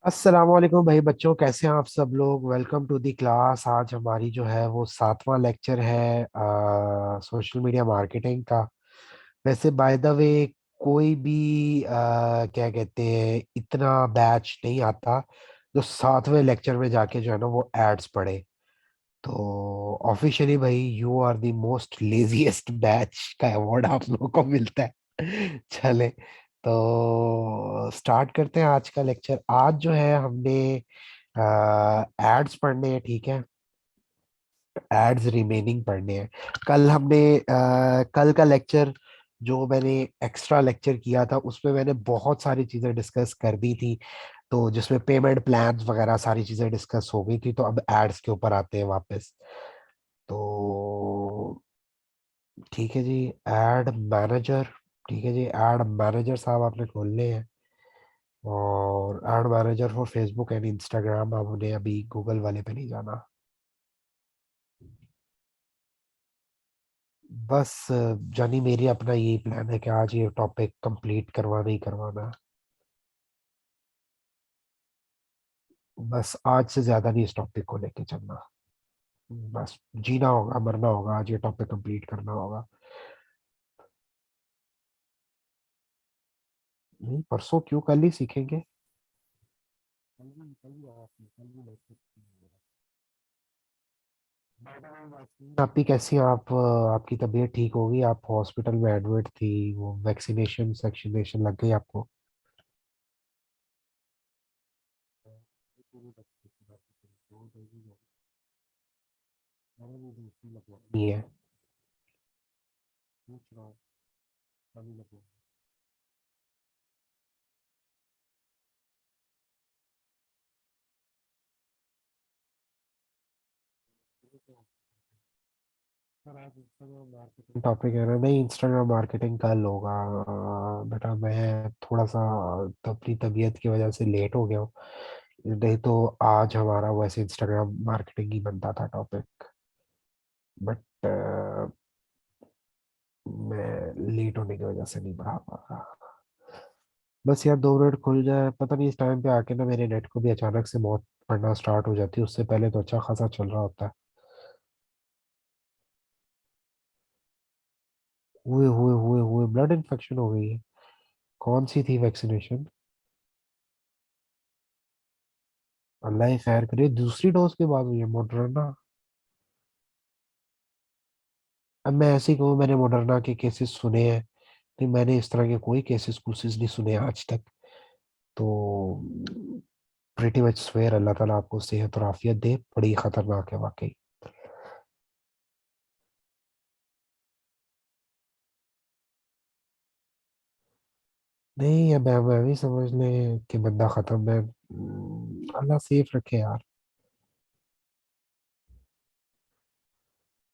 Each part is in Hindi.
अस्सलाम वालेकुम भाई बच्चों, कैसे हैं आप सब लोग। Welcome to the class. आज हमारी जो है वो 7वां लेक्चर है सोशल मीडिया मार्केटिंग का। वैसे बाय द वे कोई भी क्या कहते हैं, इतना बैच नहीं आता जो 7वें लेक्चर में जाके जो है ना वो एड्स पढ़े। तो ऑफिशियली भाई you are the most laziest batch का अवार्ड आप लोगों को मिलता है। चले तो स्टार्ट करते हैं आज का लेक्चर। आज जो है हमने एड्स पढ़ने हैं, ठीक है। एड्स रिमेनिंग पढ़ने हैं। कल हमने कल का लेक्चर जो मैंने एक्स्ट्रा लेक्चर किया था उसमें मैंने बहुत सारी चीजें डिस्कस कर दी थी। तो जिसमें पेमेंट प्लान्स वगैरह सारी चीजें डिस्कस हो गई थी, तो अब एड्स के ऊपर आते हैं वापस। तो ठीक है जी। Add manager. ठीक है जी, एड मैनेजर साहब आपने खोलने हैं। और add manager for Facebook and Instagram, अब उन्हें अभी गूगल वाले पे नहीं जाना। बस जानी मेरी अपना यही प्लान है कि आज ये टॉपिक कंप्लीट करवाना ही करवाना है। बस आज से ज्यादा नहीं इस टॉपिक को लेके चलना। बस जीना होगा मरना होगा, आज ये टॉपिक कंप्लीट करना होगा। नहीं परसों क्यों, कल ही सीखेंगे। आपकी कैसी, आप आपकी तबीयत ठीक होगी? आप हॉस्पिटल में एडमिट थी, वो वैक्सीनेशन सेक्शनेशन लग गई आपको? नहीं है। टॉपिक है ना, नहीं इंस्टाग्राम मार्केटिंग कल होगा। बेटा मैं थोड़ा सा अपनी तबीयत की वजह से लेट हो गया हूँ। नहीं तो आज हमारा वैसे इंस्टाग्राम मार्केटिंग ही बनता था टॉपिक। बट मैं लेट होने की वजह से नहीं पढ़ा पा रहा। बस यार 2 मिनट खुल जाए, पता नहीं इस टाइम पे आके ना मेरे नेट को भी अचानक से मौत पड़ना स्टार्ट हो जाती है। उससे पहले तो अच्छा खासा चल रहा होता है। हुए हुए हुए हुए ब्लड इन्फेक्शन हो गई है। कौन सी थी वैक्सीनेशन? अल्लाह ही खैर करे। दूसरी डोज के बाद हुई है मॉडर्ना? अब मैं ऐसे ही कहूँ, मैंने मॉडर्ना के केसेस सुने हैं, नहीं मैंने इस तरह के कोई केसेस कुसेस नहीं सुने आज तक। तो प्रीटी मच स्वेयर अल्लाह ताला आपको सेहत और आफियत दे, बड़ी खतरनाक है वाकई। नहीं अब मैं भी समझ लें कि बंदा खत्म है। अल्लाह सेफ रखे यार।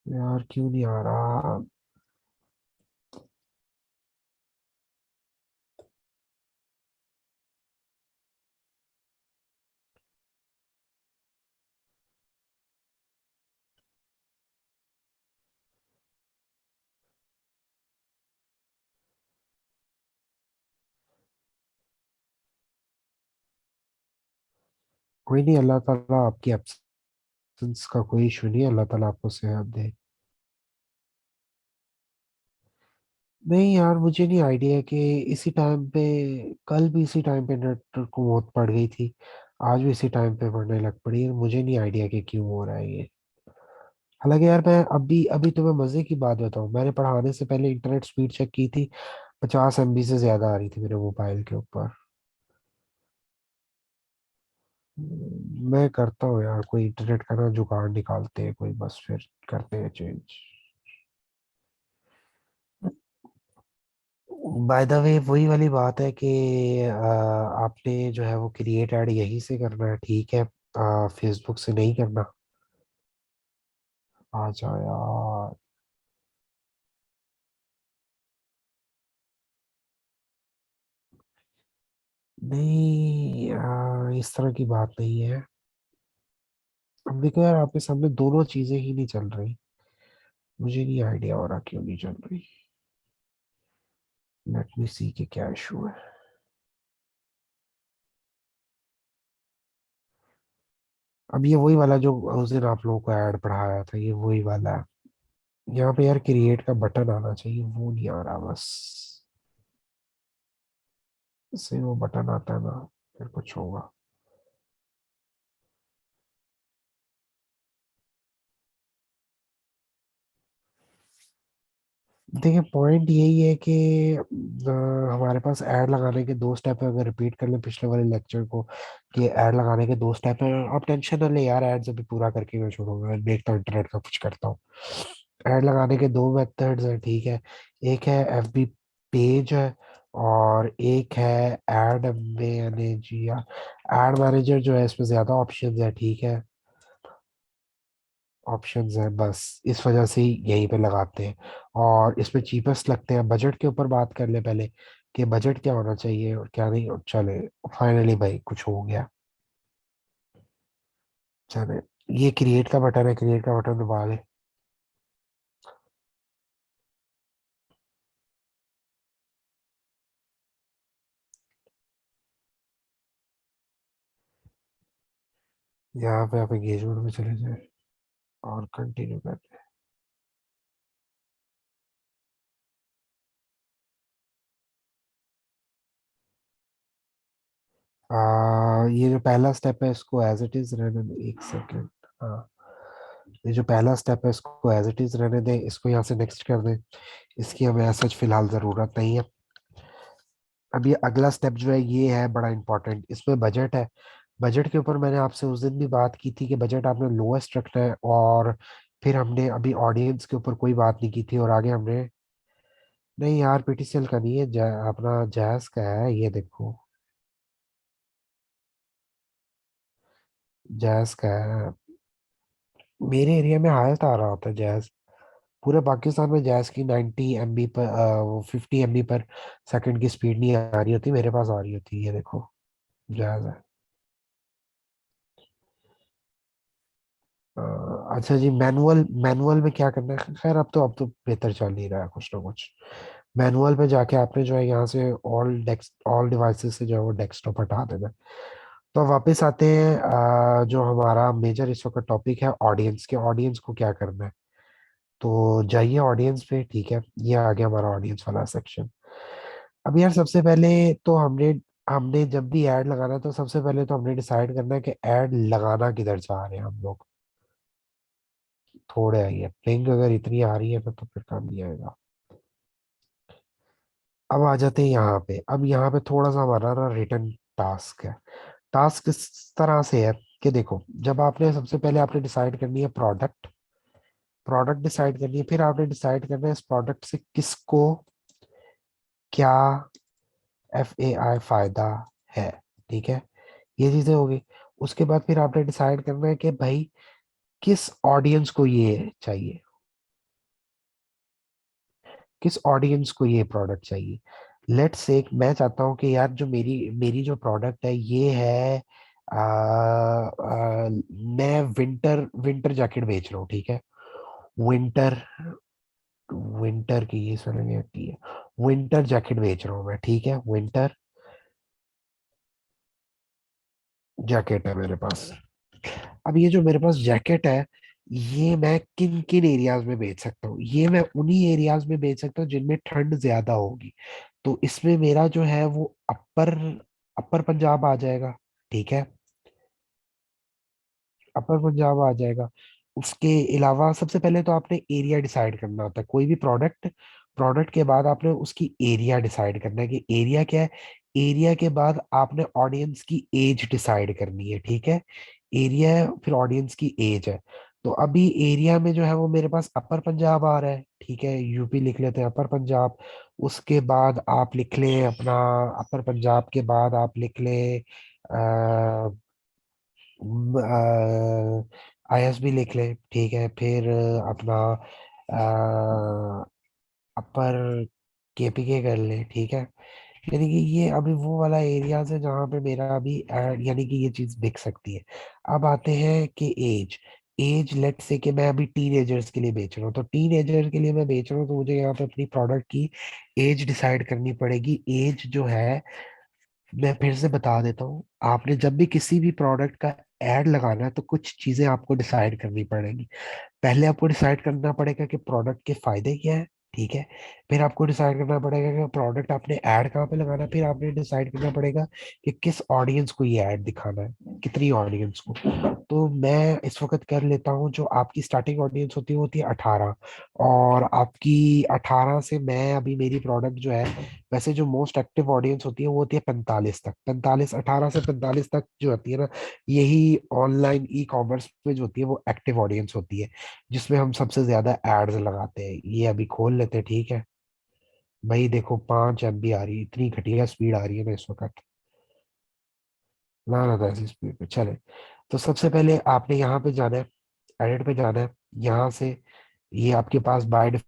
यार क्यों नहीं आ रहा? कोई नहीं, अल्लाह ताला आपकी एब्सेंस का कोई इशू नहीं है, अल्लाह ताला आपको सेहत दे। नहीं यार मुझे नहीं आइडिया कि इसी टाइम पे, कल भी इसी टाइम पे नेट को मौत पड़ गई थी, आज भी इसी टाइम पे पड़ने लग पड़ी है। मुझे नहीं आइडिया कि क्यों हो रहा है ये। हालांकि यार मैं अभी अभी तुम्हें मजे की बात बताऊं, मैंने पढ़ाने से पहले इंटरनेट स्पीड चेक की थी, 50 MB से ज्यादा आ रही थी मेरे मोबाइल के ऊपर। मैं करता हूँ यार, कोई इंटरनेट का ना जुगाड़ निकालते हैं कोई, बस फिर करते हैं चेंज। बाय द वे वही वाली बात है कि आपने जो है वो क्रिएट ऐड यहीं से करना है, ठीक है। फेसबुक से नहीं करना। आ जाओ यार। नहीं इस तरह की बात नहीं है। अब देखो यार, आपके सामने दोनों चीजें ही नहीं चल रही। मुझे नहीं आइडिया हो रहा क्यों नहीं चल रही। लेट मी सी कि क्या इशू है। अब ये वही वाला जो उस दिन आप लोगों को ऐड पढ़ाया था, ये वही वाला है। यहाँ पे यार क्रिएट का बटन आना चाहिए, वो नहीं आ रहा बस। इससे वो बटन आता है ना, फिर कुछ होगा। देखिए पॉइंट यही है कि हमारे पास ऐड लगाने के दो स्टेप है। अगर रिपीट कर लें पिछले वाले लेक्चर को, कि ऐड लगाने के दो स्टेप है। आप टेंशन ना ले यार, एड्स अभी पूरा करके मैं छोड़ूंगा, मैं देखता हूँ इंटरनेट का कुछ करता हूँ। ऐड लगाने के दो मेथड्स हैं, ठीक है। एक है एफबी पेज है, और एक है एड मैनेजर। एड मैनेजर जो है इसमें ज्यादा ऑप्शंस है, ठीक है। ऑप्शंस है बस, इस वजह से ही यहीं पे लगाते हैं। और इसमें चीपेस्ट लगते हैं। बजट के ऊपर बात कर ले पहले, कि बजट क्या होना चाहिए और क्या नहीं, और चले फाइनली भाई कुछ हो गया। चले, ये क्रिएट का बटन है, क्रिएट का बटन दबा ले। यहाँ पे आप एंगेजमेंट में चले जाए और कंटिन्यू करते हैं। ये जो पहला स्टेप है इसको एज इट इज रहने दे, एक सेकेंड। हाँ, ये जो पहला स्टेप है इसको एज इट इज रहने दे, इसको यहाँ से नेक्स्ट कर दे। इसकी हमें ऐसा फिलहाल जरूरत नहीं है। अब ये अगला स्टेप जो है ये है बड़ा इंपॉर्टेंट, इसमें बजट है। बजट के ऊपर मैंने आपसे उस दिन भी बात की थी कि बजट आपने लोएस्ट रखना है। और फिर हमने अभी ऑडियंस के ऊपर कोई बात नहीं की थी, और आगे हमने, नहीं यार पीटीसीएल का नहीं है, अपना जैस का है, ये देखो। जैस का है। मेरे एरिया में हाईएस्ट आ रहा होता है जैस। पूरे पाकिस्तान में जैस की 90 MB पर, वो 50 MB पर सेकंड की स्पीड नहीं आ रही होती, मेरे पास आ रही होती है, ये देखो। जैस है। अ, अच्छा जी, मैनुअल मैनुअल में क्या करना है? खैर अब तो बेहतर चल ही रहा है कुछ ना कुछ। मैनुअल पे जाके आपने जो है यहाँ से ऑल डिवाइसेस से जो है वो डेस्कटॉप हटा देना है। तो वापस आते हैं, जो हमारा मेजर इस वक्त टॉपिक है ऑडियंस के। ऑडियंस को क्या करना है? तो जाइए ऑडियंस पे, ठीक है। ये आ गया हमारा ऑडियंस वाला सेक्शन। अब यार सबसे पहले तो हमने हमने जब भी ऐड लगाना है तो सबसे पहले तो हमने डिसाइड करना है कि ऐड लगाना किधर चाह रहे हैं हम लोग। थोड़े आई है पिंग, अगर इतनी आ रही है तो फिर काम नहीं आएगा। अब आ जाते हैं यहाँ पे। अब यहाँ पे थोड़ा सा हमारा ना रिटर्न टास्क है। टास्क इस तरह से है कि देखो, जब आपने सबसे पहले आपने डिसाइड करनी है प्रोडक्ट। प्रोडक्ट डिसाइड करनी है, फिर आपने डिसाइड करना है इस प्रोडक्ट से किसको क्या FAI फायदा है, ठीक है। ये चीजें होगी। उसके बाद फिर आपने डिसाइड करना है कि भाई किस ऑडियंस को ये चाहिए, किस ऑडियंस को ये प्रोडक्ट चाहिए। लेट्स से मैं चाहता हूँ कि यार जो मेरी मेरी जो प्रोडक्ट है ये है, मैं विंटर विंटर जैकेट बेच रहा हूँ, ठीक है। विंटर विंटर की ये सुनेंगे की है, विंटर जैकेट बेच रहा हूँ मैं, ठीक है। विंटर जैकेट है मेरे पास। अब ये जो मेरे पास जैकेट है, ये मैं किन किन एरियाज में बेच सकता हूँ? ये मैं उन्हीं एरियाज में बेच सकता हूँ जिनमें ठंड ज्यादा होगी। तो इसमें मेरा जो है वो अपर अपर पंजाब आ जाएगा, ठीक है। अपर पंजाब आ जाएगा। उसके अलावा सबसे पहले तो आपने एरिया डिसाइड करना होता है कोई भी प्रोडक्ट। प्रोडक्ट के बाद आपने उसकी एरिया डिसाइड करना है कि एरिया क्या है। एरिया के बाद आपने ऑडियंस की एज डिसाइड करनी है, ठीक है। एरिया है, फिर ऑडियंस की एज है। तो अभी एरिया में जो है वो मेरे पास अपर पंजाब आ रहा है, ठीक है। यूपी लिख लेते हैं, अपर पंजाब। उसके बाद आप लिख लें अपना, अपर पंजाब के बाद आप लिख लें ISB लिख ले, ठीक है। फिर अपना अपर KPK कर ले, ठीक है। यानी कि ये अभी वो वाला एरियाज है जहाँ पे मेरा अभी यानी कि ये चीज बिक सकती है। अब आते हैं कि एज। एज लेट से कि मैं अभी टीनेजर्स के लिए बेच रहा हूँ, तो टीनेजर के लिए मैं बेच रहा हूँ, तो मुझे यहाँ पे अपनी प्रोडक्ट की एज डिसाइड करनी पड़ेगी। एज जो है मैं फिर से बता देता हूँ, आपने जब भी किसी भी प्रोडक्ट का एड लगाना है तो कुछ चीजें आपको डिसाइड करनी पड़ेगी। पहले आपको डिसाइड करना पड़ेगा कि प्रोडक्ट के फायदे क्या है। ठीक है। फिर आपको डिसाइड करना पड़ेगा कि प्रोडक्ट आपने ऐड कहाँ पे लगाना है। फिर आपने डिसाइड करना पड़ेगा कि किस ऑडियंस को ये ऐड दिखाना है, कितनी ऑडियंस को। तो मैं इस वक्त कर लेता हूँ, जो आपकी स्टार्टिंग ऑडियंस होती है वो होती है 18। और आपकी 18 से मैं अभी मेरी प्रोडक्ट जो है, वैसे जो मोस्ट एक्टिव ऑडियंस होती है वो होती है 45 तक। 45, 18 से 45 तक जो होती है ना, यही ऑनलाइन ई कॉमर्स में जो होती है वो एक्टिव ऑडियंस होती है, जिसमें हम सबसे ज्यादा एड्स लगाते हैं। ये अभी खोल लेते हैं, ठीक है। भाई देखो 5 MB आ रही है, इतनी घटिया स्पीड आ रही है ना इस वक्त। ना ना, ऐसी स्पीड पे चले। तो सबसे पहले आपने यहाँ पे जाना है, एडिट पे जाना है। यहाँ से ये आपके पास बाय।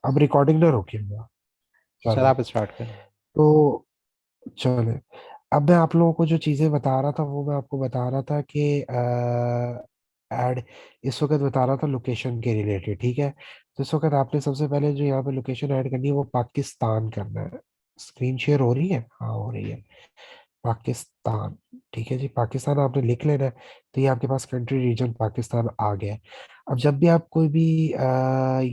अब रिकॉर्डिंग ना रोकिएगा। सर चले। आप स्टार्ट करें। तो चले। अब मैं आप लोगों को जो चीजें बता रहा था वो मैं आपको बता रहा था कि एड इस वक्त बता रहा था लोकेशन के रिलेटेड, ठीक है। तो इस वक्त आपने सबसे पहले जो यहाँ पे लोकेशन ऐड करनी है वो पाकिस्तान करना है। स्क्रीन शेयर हो रही है? हाँ हो रही है। पाकिस्तान। ठीक है जी, पाकिस्तान आपने लिख लेना है। तो ये आपके पास कंट्री रीजन पाकिस्तान आ गया है। अब जब भी आप कोई भी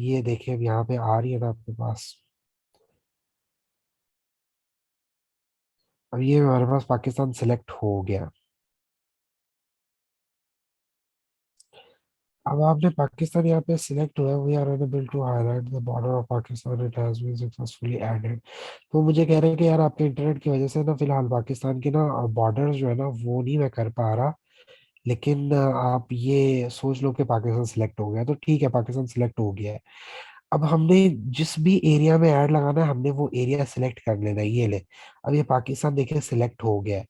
ये देखिए, अब यहाँ पे आ रही है ना आपके पास। अब ये हमारे पास पाकिस्तान सिलेक्ट हो गया। अब आपने पाकिस्तान यहाँ पे सिलेक्ट हुआ है, we are unable to highlight the border of Pakistan, it has been successfully added. तो मुझे कह रहे हैं कि यार आपके इंटरनेट की वजह से ना फिलहाल पाकिस्तान की ना बॉर्डर जो है ना वो नहीं मैं कर पा रहा। लेकिन आप ये सोच लो कि पाकिस्तान सिलेक्ट हो गया, तो ठीक है, पाकिस्तान सिलेक्ट हो गया है। अब हमने जिस भी एरिया में ऐड लगाना है हमने वो एरिया सिलेक्ट कर लेना है, ये ले। अब ये पाकिस्तान देखिए सिलेक्ट हो गया है।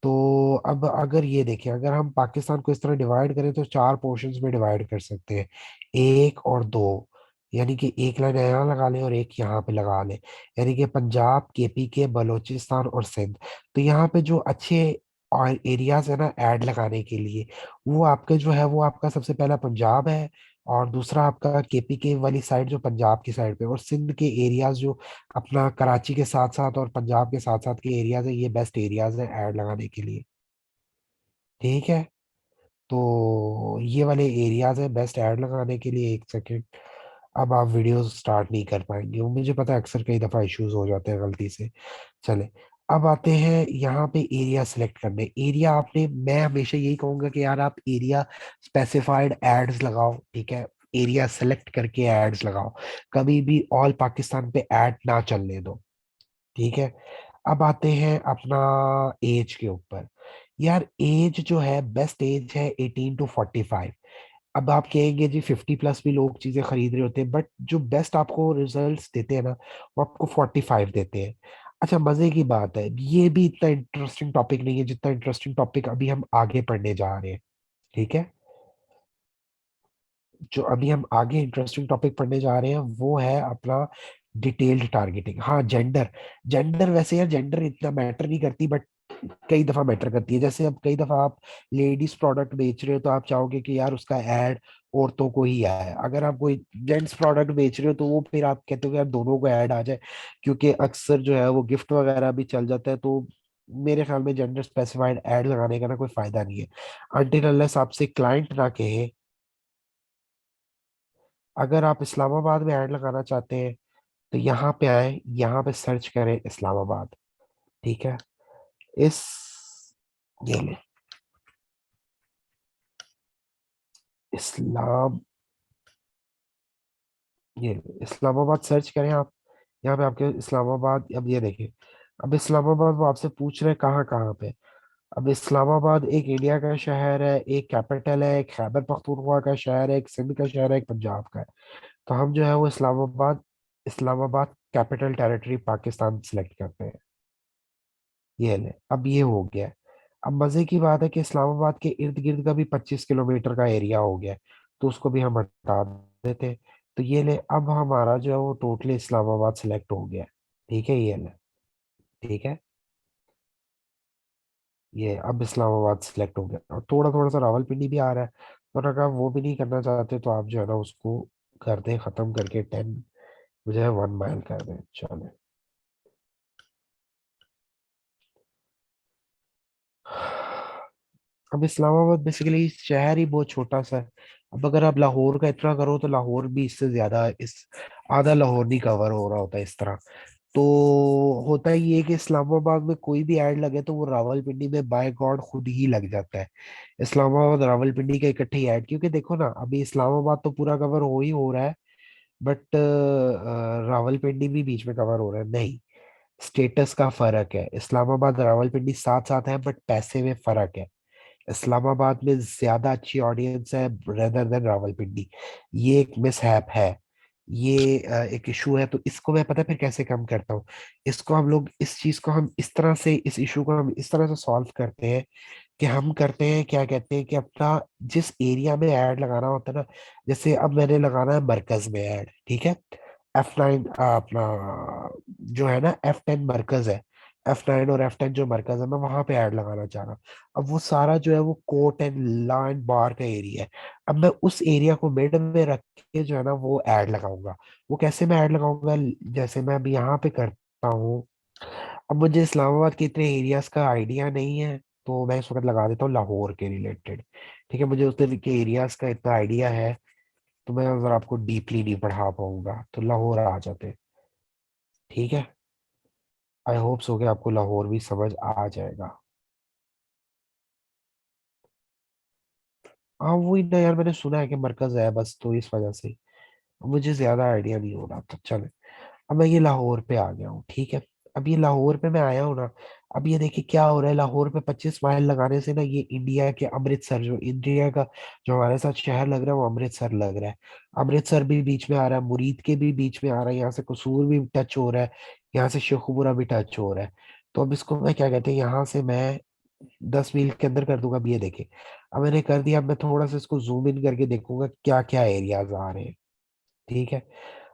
तो अब अगर ये देखिए, अगर हम पाकिस्तान को इस तरह डिवाइड करें तो 4 पोर्शंस में डिवाइड कर सकते हैं, 1 और 2। यानी कि एक लाइन यहाँ लगा लें और एक यहाँ पे लगा लें। यानी कि पंजाब, KPK, बलोचिस्तान और सिंध। तो यहाँ पे जो अच्छे और एरियाज है ना ऐड लगाने के लिए, वो आपके जो है वो आपका सबसे पहला पंजाब है। और दूसरा आपका KPK वाली साइड जो पंजाब की साइड पे, और सिंध के एरियाज जो अपना कराची के साथ साथ और पंजाब के साथ साथ के एरियाज है, ये बेस्ट एरियाज है ऐड लगाने के लिए। ठीक है। तो ये वाले एरियाज है बेस्ट ऐड लगाने के लिए। 1 सेकेंड। अब आप वीडियो स्टार्ट नहीं कर पाएंगे, वो मुझे पता है, अक्सर कई दफा इश्यूज हो जाते हैं गलती से। चले। अब आते हैं यहाँ पे एरिया सिलेक्ट करने। एरिया आपने, मैं हमेशा यही कहूंगा कि यार आप एरिया स्पेसिफाइड एड्स लगाओ, ठीक है। एरिया सेलेक्ट करके एड्स लगाओ। कभी भी ऑल पाकिस्तान पे ऐड ना चलने दो। ठीक है। अब आते हैं अपना एज के ऊपर। यार एज जो है, बेस्ट एज है 18 to 45। अब आप कहेंगे जी 50 प्लस भी लोग चीजें खरीद रहे होते हैं, बट जो बेस्ट आपको रिजल्ट्स देते हैं ना, वो आपको 45 देते हैं। अच्छा, मजे की बात है, ये भी इतना इंटरेस्टिंग टॉपिक नहीं है जितना इंटरेस्टिंग टॉपिक अभी हम आगे पढ़ने जा रहे हैं। ठीक है। जो अभी हम आगे इंटरेस्टिंग टॉपिक पढ़ने जा रहे हैं वो है अपना डिटेल्ड टारगेटिंग। हाँ, जेंडर। जेंडर वैसे यार जेंडर इतना मैटर नहीं करती, बट कई दफा मैटर करती है। जैसे अब कई दफा आप लेडीज प्रोडक्ट बेच रहे हो तो आप चाहोगे कि यार उसका ऐड औरतों को ही आए। अगर आप कोई जेंट्स प्रोडक्ट बेच रहे हो तो वो फिर आप कहते हो कि यार दोनों को ऐड आ जाए, क्योंकि अक्सर जो है वो गिफ्ट वगैरह भी चल जाता है। तो मेरे ख्याल में जेंडर स्पेसिफाइड ऐड लगाने का ना कोई फायदा नहीं है, अनटिल अनलेस आपसे क्लाइंट ना कहे। अगर आप इस्लामाबाद में ऐड लगाना चाहते हैं तो यहाँ पे आए, यहाँ पे सर्च करें इस्लामाबाद। ठीक है। इस ये ले, इस्लाम, ये ले, इस्लामाबाद सर्च करें आप। यहाँ पे आपके इस्लामाबाद, अब ये देखिए, अब इस्लामाबाद वो आपसे पूछ रहे हैं कहाँ कहाँ पे। अब इस्लामाबाद एक इंडिया का शहर है, एक कैपिटल है, एक खैबर पख्तूनख्वा का शहर है, एक सिंध का शहर है, एक पंजाब का है। तो हम जो है वो Islamabad, Islamabad capital territory Pakistan select करते हैं। ये ले, अब ये हो गया है। अब मजे की बात है कि इस्लामाबाद के इर्द गिर्द का भी 25 किलोमीटर का एरिया हो गया है, तो उसको भी हम हटा देते हैं। तो ये ले, अब हमारा जो है वो टोटली इस्लामाबाद सिलेक्ट हो गया है। ठीक है, ये ले, ठीक है। ये अब इस्लामाबाद सिलेक्ट हो गया, और थोड़ा थोड़ा सा रावलपिंडी भी आ रहा है। और अगर आप वो भी नहीं करना चाहते तो आप जो है ना उसको कर दें, खत्म करके 10, जो है 1 माइल कर दें, चले। अब इस्लामाबाद बेसिकली शहर ही बहुत छोटा सा है। अब अगर आप लाहौर का इतना करो तो लाहौर भी इससे ज्यादा, इस आधा लाहौर नहीं कवर हो रहा होता है इस तरह। तो होता ही है कि इस्लामाबाद में कोई भी ऐड लगे तो वो रावलपिंडी में बाय गॉड खुद ही लग जाता है। इस्लामाबाद रावलपिंडी का इकट्ठे ही ऐड, क्योंकि देखो ना अभी इस्लामाबाद तो पूरा कवर हो ही हो रहा है, बट रावलपिंडी भी बीच में कवर हो रहा है, नहीं। स्टेटस का फर्क है, इस्लामाबाद रावलपिंडी साथ साथ है बट पैसे में फर्क है। इस्लामाबाद में ज्यादा अच्छी ऑडियंस है रेदर देन रावलपिंडी। ये एक मिसहैप है, ये एक इशू है। तो इसको मैं पता है फिर कैसे कम करता हूँ। इसको हम लोग, इस चीज को हम इस तरह से, इस इशू को हम इस तरह से सॉल्व करते हैं कि हम करते हैं क्या कहते हैं कि अपना जिस एरिया में ऐड लगाना होता है ना, जैसे अब मैंने लगाना है मरकज में ऐड, ठीक है। F9 अपना जो है ना F10 मरकज है, F9 और F10 जो मरकज है, मैं वहां पे ऐड लगाना चाह रहा हूँ। अब वो सारा जो है वो कोर्ट एंड लॉ एंड बार का एरिया है। अब मैं उस एरिया को मिड में रख के जो है ना वो ऐड लगाऊंगा। वो कैसे मैं ऐड लगाऊंगा, जैसे मैं अभी यहाँ पे करता हूँ। अब मुझे इस्लामाबाद के इतने एरियाज का आइडिया नहीं है, तो मैं इस वक्त लगा देता हूँ लाहौर के रिलेटेड। ठीक है, मुझे उस तरह के एरियाज का इतना आइडिया है, तो मैं अगर आपको डीपली नहीं पढ़ा पाऊंगा तो लाहौर आ जाते हैं। ठीक है, आई होप सो कि आपको लाहौर भी समझ आ जाएगा। हाँ वही ना यार, मैंने सुना है कि मरकज है बस, तो इस वजह से मुझे ज्यादा आइडिया नहीं हो रहा था। चले, अब मैं ये लाहौर पे आ गया हूँ, ठीक है। अब ये लाहौर पे मैं आया हूँ ना, अब ये देखिए क्या हो रहा है, लाहौर पे 25 माइल लगाने से ना ये इंडिया के अमृतसर, जो इंडिया का जो हमारे साथ शहर लग रहा है वो अमृतसर लग रहा है। अमृतसर भी बीच में आ रहा है, मुरीद के भी बीच में आ रहा है, यहाँ से कसूर भी टच हो रहा है, यहाँ से शेखुपुरा भी टच हो रहा है। तो अब इसको मैं क्या कहते हैं, यहाँ से मैं 10 मील के अंदर कर दूंगा। अब ये देखिए, अब मैंने कर दिया। अब मैं थोड़ा सा इसको जूम इन करके देखूंगा क्या क्या एरियाज आ रहे हैं। ठीक है,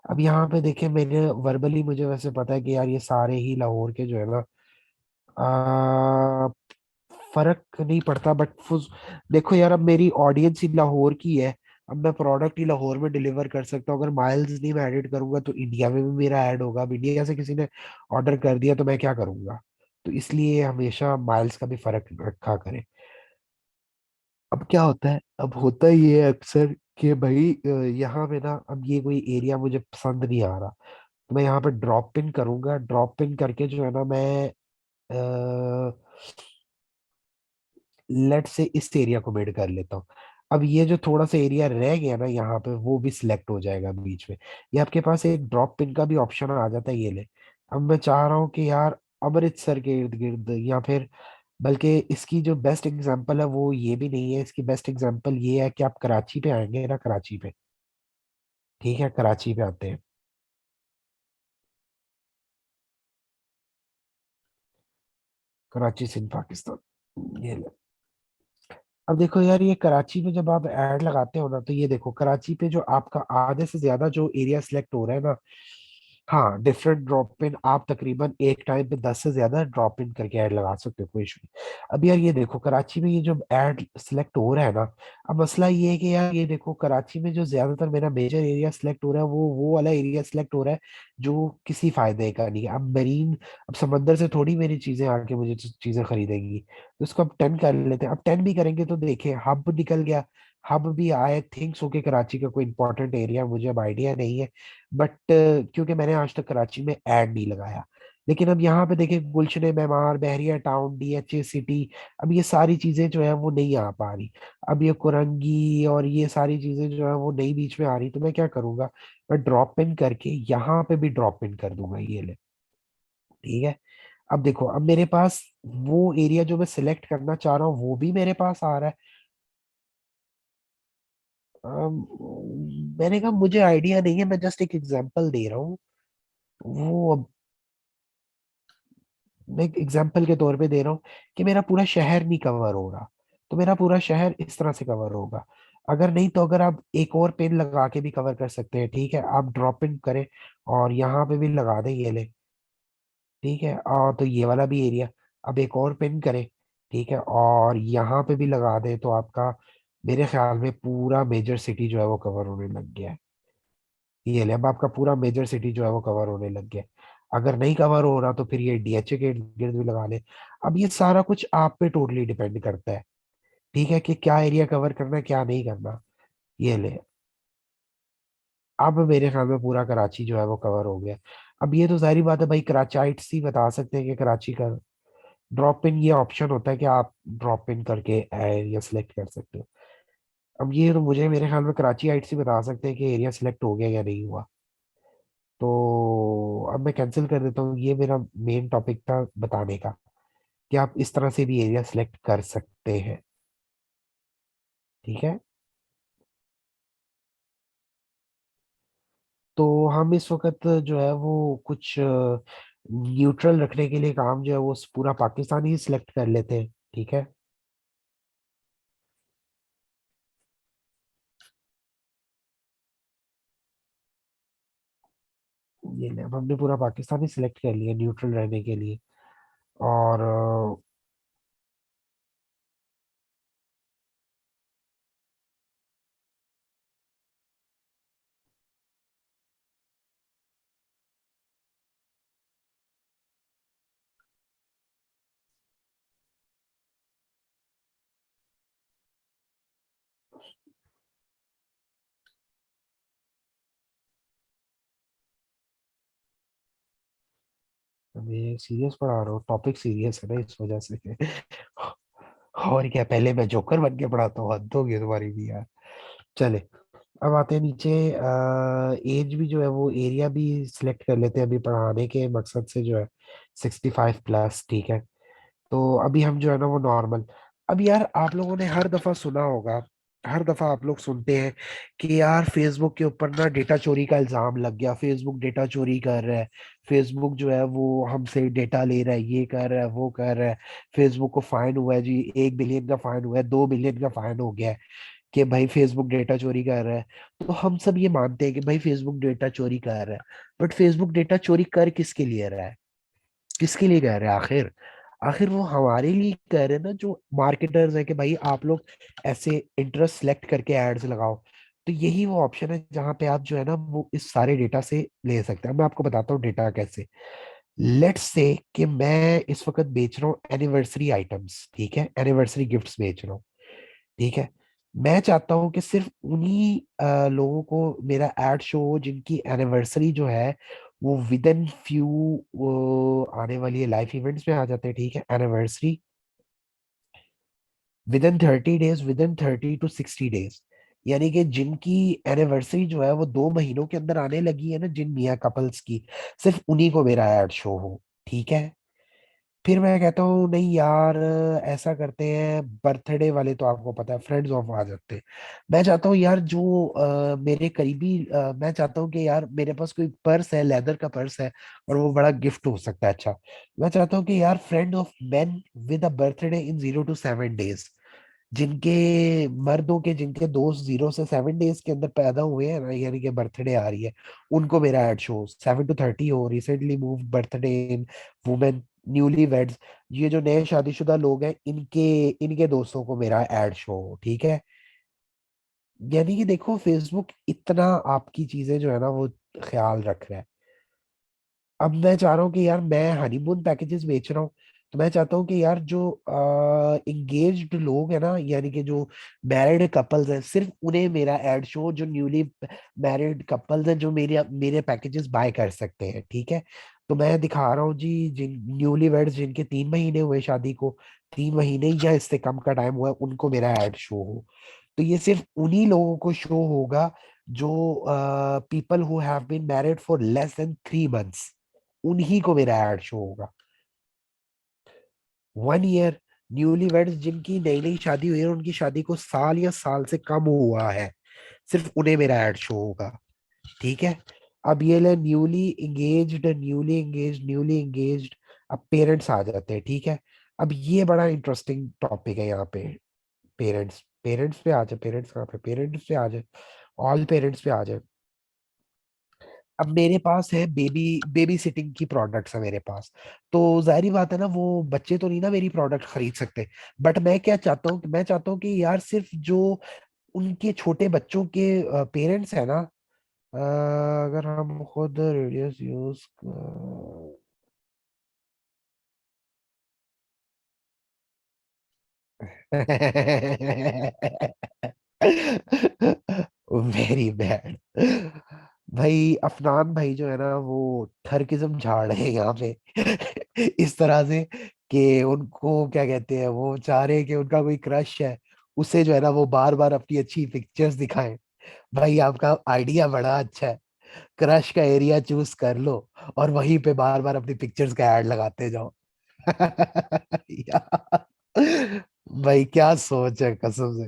अब यहाँ पे देखिए, मैंने वर्बली मुझे वैसे पता है कि यार ये सारे ही लाहौर के जो है ना, आ, फर्क नहीं पड़ता बट देखो यार, अब मेरी ऑडियंस ही लाहौर की है। अब मैं प्रोडक्ट ही लाहौर में डिलीवर कर सकता हूँ। अगर माइल्स नहीं मैं एडिट करूंगा तो इंडिया में भी मेरा ऐड होगा। अब इंडिया से किसी ने ऑर्डर कर दिया तो मैं क्या करूंगा। तो इसलिए हमेशा माइल्स का भी फर्क रखा करें। अब क्या होता है, अब होता ही है अक्सर कि भाई यहाँ पे ना, अब ये कोई एरिया मुझे पसंद नहीं आ रहा, तो मैं यहाँ पे ड्रॉप पिन करूंगा। ड्रॉप पिन करके जो है ना मैं लेट से इस एरिया को बिल्ड कर लेता हूँ। अब ये जो थोड़ा सा एरिया रह गया ना यहाँ पे, वो भी सिलेक्ट हो जाएगा बीच में। ये आपके पास एक ड्रॉप पिन का भी ऑप्शन आ जाता है, ये ले। अब मैं चाह रहा हूँ कि यार अमृतसर के इर्द गिर्द, या फिर बल्कि इसकी जो बेस्ट एग्जांपल है वो ये भी नहीं है, इसकी बेस्ट एग्जांपल ये है कि आप कराची पे आएंगे ना, कराची पे, ठीक है, कराची पे आते हैं। कराची सिंध पाकिस्तान, ये ले। अब देखो यार, ये कराची में जब आप ऐड लगाते हो ना, तो ये देखो कराची पे जो आपका आधे से ज्यादा जो एरिया सिलेक्ट हो रहा है ना, हाँ, डिफरेंट ड्रॉप पिन आप तकरीबन एक टाइम पे 10 से ज्यादा ड्रॉप पिन करके ऐड लगा सकते हो, कोई इशू नहीं। अब यार ये देखो कराची में ये जो ऐड सिलेक्ट हो रहा है ना, अब मसला ये है कि यार ये देखो कराची में जो ज्यादातर मेरा मेजर एरिया सिलेक्ट हो रहा है वो वाला एरिया सिलेक्ट हो रहा है जो किसी फायदे का नहीं है। अब मरीन, अब समंदर से थोड़ी मेरी चीजें आके मुझे चीजें खरीदेंगी। तो इसको अब 10 कर लेते हैं। अब 10 भी करेंगे तो देखें हब निकल गया। हब भी आई थिंक सो के कराची का कोई इंपॉर्टेंट एरिया मुझे अब आइडिया नहीं है, बट क्योंकि मैंने आज तक कराची में ऐड नहीं लगाया, लेकिन अब यहाँ पे देखिए गुलशन मेमार, बहरिया टाउन, डीएचए सिटी, अब ये सारी चीजें जो है वो नहीं आ पा रही। अब ये कुरंगी और ये सारी चीजें जो है वो नहीं बीच में आ रही, तो मैं क्या करूंगा, मैं ड्रॉप पिन करके यहाँ पे भी ड्रॉप पिन कर दूंगा, ये ले। ठीक है। अब देखो, अब मेरे पास वो एरिया जो मैं सिलेक्ट करना चाह रहा हूँ वो भी मेरे पास आ रहा है। मैंने कहा मुझे आइडिया नहीं है, मैं जस्ट एक एग्जांपल दे रहा हूँ। वो अब मैं एक एग्जांपल के तौर पे दे रहा हूँ कि मेरा पूरा शहर नहीं कवर हो रहा, तो मेरा पूरा शहर इस तरह से कवर होगा। अगर नहीं तो अगर आप एक और पेन लगा के भी कवर कर सकते हैं, ठीक है, आप ड्रॉप इन करें और यहाँ पे भी लगा दें, ये ले। ठीक है, और तो ये वाला भी एरिया, अब एक और पिन करें, ठीक है, और यहाँ पे भी लगा दें, तो आपका मेरे ख्याल में पूरा मेजर सिटी जो है वो कवर होने लग गया है। ये ले, अब आपका पूरा मेजर सिटी जो है वो कवर होने लग गया है। अगर नहीं कवर हो रहा तो फिर ये डीएचए के इर्द गिर्द भी लगा ले। अब ये सारा कुछ आप पे टोटली डिपेंड करता है, ठीक है, कि क्या एरिया कवर करना है क्या नहीं करना। ये ले, अब मेरे ख्याल में पूरा कराची जो है वो कवर हो गया। अब ये तो जाहिर बात है भाई, कराचाइट्स ही बता सकते हैं कि कराची का ड्रॉप इन ये ऑप्शन होता है कि आप ड्रॉप इन करके एरिया सिलेक्ट कर सकते हो। अब ये तो मुझे मेरे ख्याल में कराची आइट से बता सकते हैं कि एरिया सिलेक्ट हो गया या नहीं हुआ। तो अब मैं कैंसिल कर देता हूँ, ये मेरा मेन टॉपिक था बताने का कि आप इस तरह से भी एरिया सिलेक्ट कर सकते हैं। ठीक है। तो हम इस वक्त जो है वो कुछ न्यूट्रल रखने के लिए काम जो है वो पूरा पाकिस्तान ही सिलेक्ट कर लेते हैं। ठीक है। ये ले, अब हमने पूरा पाकिस्तान ही सिलेक्ट कर लिया न्यूट्रल रहने के लिए। और मैं सीरियस पढ़ा रहा हूँ, टॉपिक सीरियस है ना इस वजह से। और क्या, पहले मैं जोकर बन के पढ़ाता हूँ, हद होगी तुम्हारी भी यार। चले, अब आते हैं नीचे। एज भी जो है वो एरिया भी सिलेक्ट कर लेते हैं अभी पढ़ाने के मकसद से जो है, 65+। ठीक है। तो अभी हम जो है ना वो नॉर्मल। अब यार आप लोगों ने हर दफा सुना होगा, हर दफा आप लोग सुनते हैं कि यार फेसबुक के ऊपर ना डेटा चोरी का इल्जाम लग गया, फेसबुक डेटा चोरी कर रहा है, फेसबुक जो है वो हमसे डेटा ले रहा है, ये कर रहा है वो कर रहा है, फेसबुक को फाइन हुआ है जी, 1 बिलियन का फाइन हुआ है, 2 बिलियन का फाइन हो गया है कि भाई फेसबुक डेटा चोरी कर रहा है। तो हम सब ये मानते हैं कि भाई फेसबुक डेटा चोरी कर रहा है, बट फेसबुक डेटा चोरी कर किसके लिए रहा है, किसके लिए कह रहे हैं आखिर। आखिर वो हमारे लिए कह रहे हैं ना, जो मार्केटर्स है, कि भाई आप लोग ऐसे इंटरेस्ट सेलेक्ट करके एड्स लगाओ। तो यही वो ऑप्शन है जहां पे आप जो है ना वो इस सारे डेटा से ले सकते हैं। मैं आपको बताता हूँ डेटा कैसे। लेट्स से कि मैं इस वक्त बेच रहा हूँ एनिवर्सरी आइटम्स, ठीक है, एनिवर्सरी गिफ्ट्स बेच रहा हूँ। ठीक है। मैं चाहता हूँ कि सिर्फ उन्हीं लोगों को मेरा एड शो हो जिनकी एनिवर्सरी जो है वो विद इन फ्यू आने वाली है, लाइफ इवेंट्स में आ जाते हैं। ठीक है, anniversary with in 30 days, with in 30 to 60 days, यानी कि जिनकी एनिवर्सरी जो है वो 2 महीनों के अंदर आने लगी है ना, जिन मियाँ कपल्स की, सिर्फ उन्हीं को मेरा एड शो हो। ठीक है। फिर मैं कहता हूँ नहीं यार, ऐसा करते हैं, बर्थडे वाले तो आपको पता है फ्रेंड्स ऑफ आ जाते हैं। मैं चाहता हूँ यार जो मेरे करीबी मैं चाहता हूँ कि यार मेरे पास कोई पर्स है, लेदर का पर्स है, और वो बड़ा गिफ्ट हो सकता है अच्छा। मैं चाहता हूँ कि यार friend of main with a birthday in 0 to 7 days, जिनके मर्दों के जिनके दोस्त 0 से 7 डेज के अंदर पैदा हुए हैं ना, यानी कि बर्थडे आ रही है, उनको मेरा एड शो 7 to 30 हो, recently move birthday in women, newly weds, ये जो नए शादीशुदा लोग हैं, इनके इनके दोस्तों को मेरा एड शो हो। ठीक है। यानी कि देखो फेसबुक इतना आपकी चीजें जो है ना वो ख्याल रख रहा है। अब मैं चाह रहा हूँ कि यार मैं हनीमून पैकेजेस बेच रहा हूँ, तो मैं चाहता हूँ कि यार जो इंगेज्ड लोग हैं ना, यानी कि जो मैरिड कपल्स हैं, सिर्फ उन्हें मेरा एड शो, जो न्यूली मैरिड कपल्स हैं जो मेरे मेरे पैकेजेस बाय कर सकते हैं। ठीक है। तो मैं दिखा रहा हूँ जी, जिन न्यूली वेड्स जिनके 3 महीने हुए शादी को, 3 महीने या इससे कम का टाइम हुआ है, उनको मेरा ऐड शो हो। तो ये सिर्फ उन्हीं लोगों को शो होगा जो people who have been married for less than 3 months, उन्हीं को मेरा ऐड शो होगा। 1 ईयर, न्यूली वेड्स जिनकी नई नई शादी हुई है, उनकी शादी को साल या साल से कम हुआ है, सिर्फ उन्हें मेरा ऐड शो होगा। ठीक है। अब ये ले न्यूली एंगेज्ड, अब पेरेंट्स आ जाते हैं। ठीक है। अब ये बड़ा इंटरेस्टिंग टॉपिक है यहाँ पे। पेरेंट्स पेरेंट्स पे आ जाए, पेरेंट्स कहाँ पे, पेरेंट्स पे आ जाए, ऑल पेरेंट्स पे आ जाए। अब मेरे पास है बेबी बेबी सिटिंग की प्रोडक्ट्स है मेरे पास। तो जाहिर बात है ना, वो बच्चे तो नहीं ना मेरी प्रोडक्ट खरीद सकते। बट मैं क्या चाहता हूँ, मैं चाहता हूँ कि यार सिर्फ जो उनके छोटे बच्चों के पेरेंट्स है ना, अगर हम खुद रेडियस यूज वेरी बैड। भाई अफनान भाई जो है ना, वो थर्किज्म झाड़ रहे हैं यहाँ पे इस तरह से कि उनको क्या कहते हैं, वो चाह रहे हैं कि उनका कोई क्रश है, उसे जो है ना वो बार बार अपनी अच्छी पिक्चर्स दिखाएं। भाई आपका आइडिया बड़ा अच्छा है, क्रश का एरिया चूज कर लो और वहीं पे बार बार अपनी पिक्चर्स का ऐड लगाते जाओ। यार भाई क्या सोच है कसम से।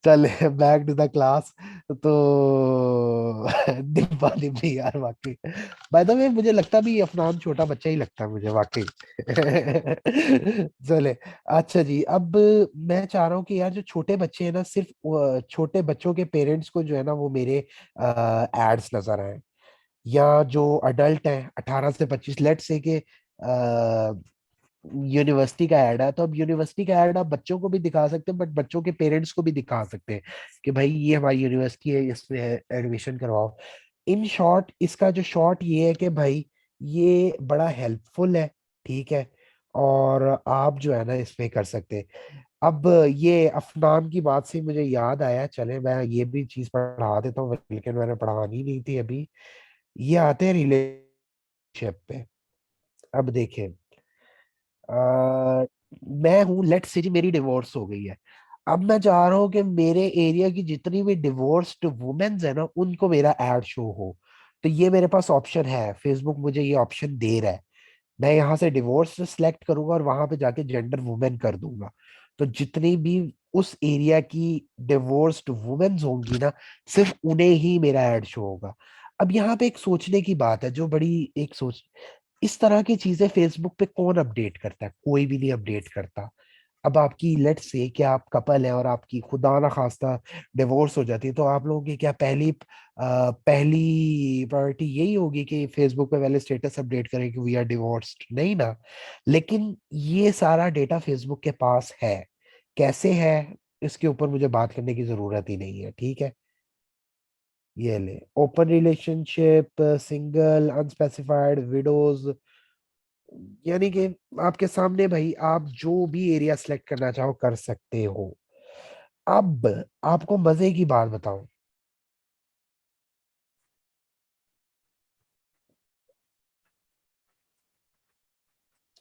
चल बैक टू द क्लास। तो डिब्बा डिब्बी यार वाकई, बाय द वे मुझे लगता भी अफनान छोटा बच्चा ही लगता है मुझे वाकई। चले। अच्छा जी, अब मैं चाह रहा हूँ कि यार जो छोटे बच्चे हैं ना, सिर्फ छोटे बच्चों के पेरेंट्स को जो है ना वो मेरे एड्स नजर आए, या जो अडल्ट हैं 18 से 25, लेट से के यूनिवर्सिटी का ऐड है, तो अब यूनिवर्सिटी का ऐड आप बच्चों को भी दिखा सकते हैं, बट बच्चों के पेरेंट्स को भी दिखा सकते हैं कि भाई ये हमारी यूनिवर्सिटी है, इसमें एडमिशन करवाओ। इन शॉर्ट इसका जो शॉर्ट ये है कि भाई ये बड़ा हेल्पफुल है। ठीक है। और आप जो है ना इसमें कर सकते हैं। अब ये अफनान की बात से मुझे याद आया, चले मैं ये भी चीज पढ़ा देता हूँ, लेकिन मैंने पढ़ानी नहीं थी अभी। ये आते हैं रिलेशनशिप पे। अब देखें, मैं हूं, लेट्स से जी मेरी डिवोर्स हो गई है। अब मैं चाह रहा हूँ कि मेरे एरिया की जितनी भी डिवोर्स्ड वुमेन्स है ना, उनको मेरा एड शो हो। तो ये मेरे पास ऑप्शन है, फेसबुक मुझे ये ऑप्शन दे रहा है। मैं यहाँ से डिवोर्स सेलेक्ट करूंगा और वहां पे जाके जेंडर वुमेन कर दूंगा। तो जितनी भी उस एरिया की डिवोर्स्ड वुमेन्स होंगी ना, सिर्फ उन्हें ही मेरा एड शो होगा। अब यहाँ पे एक सोचने की बात है, जो बड़ी एक सोच, इस तरह की चीजें फेसबुक पे कौन अपडेट करता है? कोई भी नहीं अपडेट करता। अब आपकी लेट्स से कि आप कपल है और आपकी खुदा ना खास्ता डिवोर्स हो जाती है, तो आप लोगों की क्या पहली प्रायोरिटी यही होगी कि फेसबुक पे पहले स्टेटस अपडेट करें कि वी आर डिवोर्स्ड? नहीं ना। लेकिन ये सारा डेटा फेसबुक के पास है। कैसे है, इसके ऊपर मुझे बात करने की जरूरत ही नहीं है। ठीक है। ये ले, open relationship, single, unspecified, widows, यानी कि आपके सामने भाई, आप जो भी एरिया सेलेक्ट करना चाहो कर सकते हो। अब आपको मजे की बात बताऊं।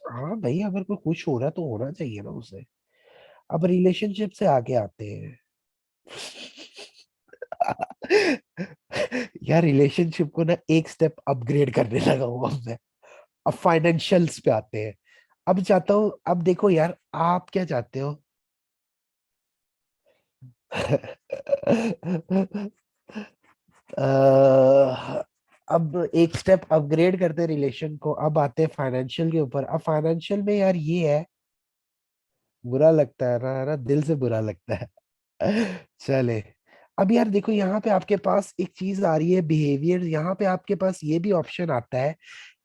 हाँ भाई, अगर कोई खुश हो रहा है तो होना चाहिए ना उसे। अब रिलेशनशिप से आगे आते हैं। यार रिलेशनशिप को ना एक स्टेप अपग्रेड करने लगा हूं अब मैं। अब फाइनेंशियल्स पे आते हैं। अब चाहता हूँ, अब देखो यार आप क्या चाहते हो। अब एक स्टेप अपग्रेड करते हैं रिलेशन को, अब आते हैं फाइनेंशियल के ऊपर। अब फाइनेंशियल में यार ये है, बुरा लगता है ना, दिल से बुरा लगता है। चले। अब यार देखो, यहाँ पे आपके पास एक चीज आ रही है, बिहेवियर। यहाँ पे आपके पास ये भी ऑप्शन आता है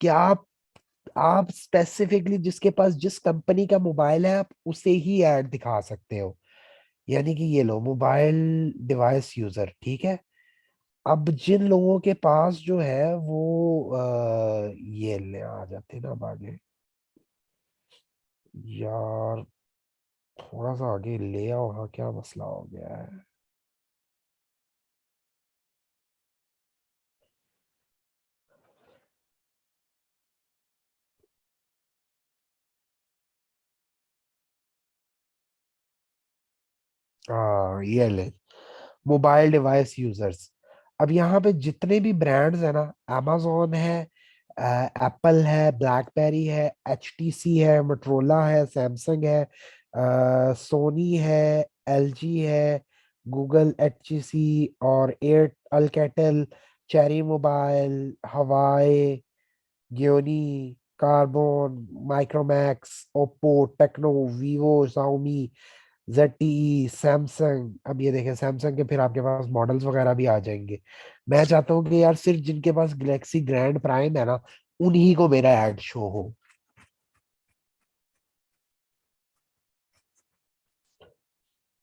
कि आप स्पेसिफिकली जिसके पास जिस कंपनी का मोबाइल है, आप उसे ही ऐड दिखा सकते हो। यानी कि ये लो, मोबाइल डिवाइस यूजर। ठीक है। अब जिन लोगों के पास जो है वो ये ले आ जाते हैं ना, अब आगे यार, थोड़ा सा आगे ले आओ। हाँ, क्या मसला हो गया है? ये ले, मोबाइल डिवाइस यूजर्स। अब यहाँ पे जितने भी ब्रांड्स है ना, amazon है, एप्पल है, ब्लैकबेरी है, HTC है, मोटरोला है, सैमसंग है, सोनी है, LG है, गूगल, HTC और Air, Alcatel, Cherry mobile, Huawei, Gionee, Karbonn, Micromax, Oppo, Tecno, Vivo, Xiaomi, ZTE, Samsung. अब ये देखें सैमसंग के फिर आपके पास मॉडल्स वगैरह भी आ जाएंगे। मैं चाहता हूँ कि यार सिर्फ जिनके पास गैलेक्सी ग्रैंड प्राइम है ना, उन्हीं को मेरा एड शो हो।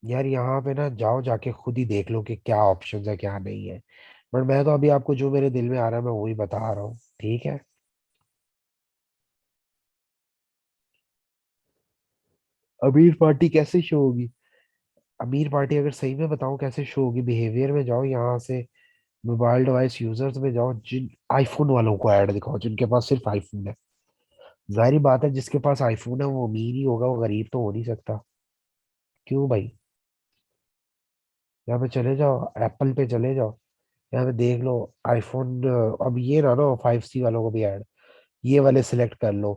यार यहाँ पे ना जाओ, जाके खुद ही देख लो कि क्या ऑप्शंस है क्या नहीं है। बट मैं तो अभी आपको जो मेरे दिल में आ रहा है मैं वही बता रहा हूँ, ठीक है। अमीर पार्टी कैसे शो होगी? अमीर पार्टी अगर सही में बताऊं कैसे शो होगी, बिहेवियर में जाओ यहाँ से, मोबाइल डिवाइस यूजर्स में जाओ, जिन आईफोन वालों को ऐड दिखाओ जिनके पास सिर्फ आईफोन है। जाहिर बात है जिसके पास आईफोन है वो अमीर ही होगा, वो गरीब तो हो नहीं सकता। क्यों भाई? यहाँ पे चले जाओ, एप्पल पे चले जाओ, यहाँ पे देख लो आईफोन। अब ये ना नो 5C वालों को भी ऐड, ये वाले सिलेक्ट कर लो,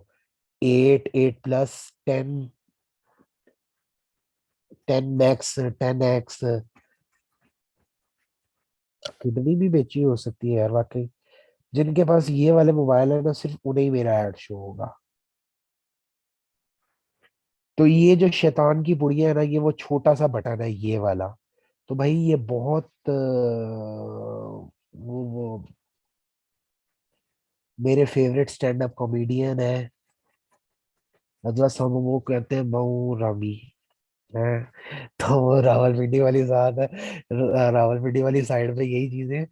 8, 8 प्लस, 10, 10 मैक्स, 10X। कितनी भी बेची हो सकती है यार वाकई। जिनके पास ये वाले मोबाइल है ना, सिर्फ उन्हें ही मेरा ऐड शो होगा। तो ये जो शैतान की पुड़िया है ना, ये वो छोटा सा बटन है ये वाला। तो भाई ये बहुत वो मेरे फेवरेट स्टैंड अप कॉमेडियन है, मतलब सब वो कहते हैं मऊ रवि है। तो वो रावलपिंडी वाली साथ है, रावलपिंडी वाली साइड पे यही चीजें।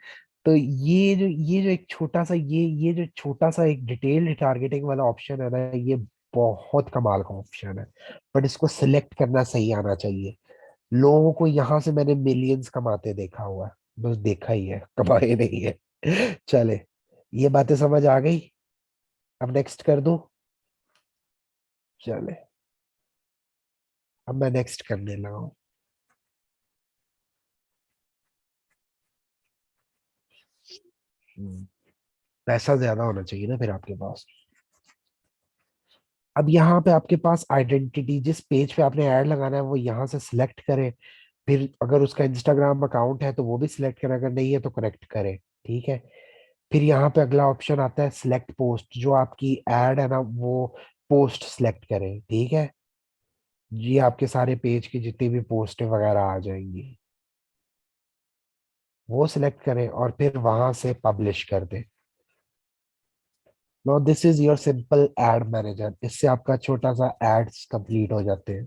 तो ये जो एक छोटा सा ये जो छोटा सा एक डिटेल्ड टारगेटिंग वाला ऑप्शन है ना, ये बहुत कमाल का ऑप्शन है। बट इसको सिलेक्ट करना सही आना चाहिए। लोगों को यहाँ से मैंने मिलियंस कमाते देखा हुआ है, बस देखा ही है, कमाए नहीं है। चले, ये बातें समझ आ गई। अब नेक्स्ट कर दूं? चले, अब मैं नेक्स्ट करने लगा हूँ। हम्म, पैसा ज्यादा होना चाहिए ना फिर आपके पास। अब यहाँ पे आपके पास आइडेंटिटी, जिस पेज पे आपने ऐड लगाना है वो यहाँ से सिलेक्ट करें। फिर अगर उसका इंस्टाग्राम अकाउंट है तो वो भी सिलेक्ट करें, अगर नहीं है तो कनेक्ट करें, ठीक है। फिर यहाँ पे अगला ऑप्शन आता है सिलेक्ट पोस्ट, जो आपकी ऐड है ना वो पोस्ट सिलेक्ट करें, ठीक है। ये आपके सारे पेज की जितनी भी पोस्टें वगैरह आ जाएंगी, वो सिलेक्ट करें और फिर वहां से पब्लिश कर दें। No, this is your simple ad manager, इससे आपका छोटा सा एड्स कंप्लीट हो जाते हैं।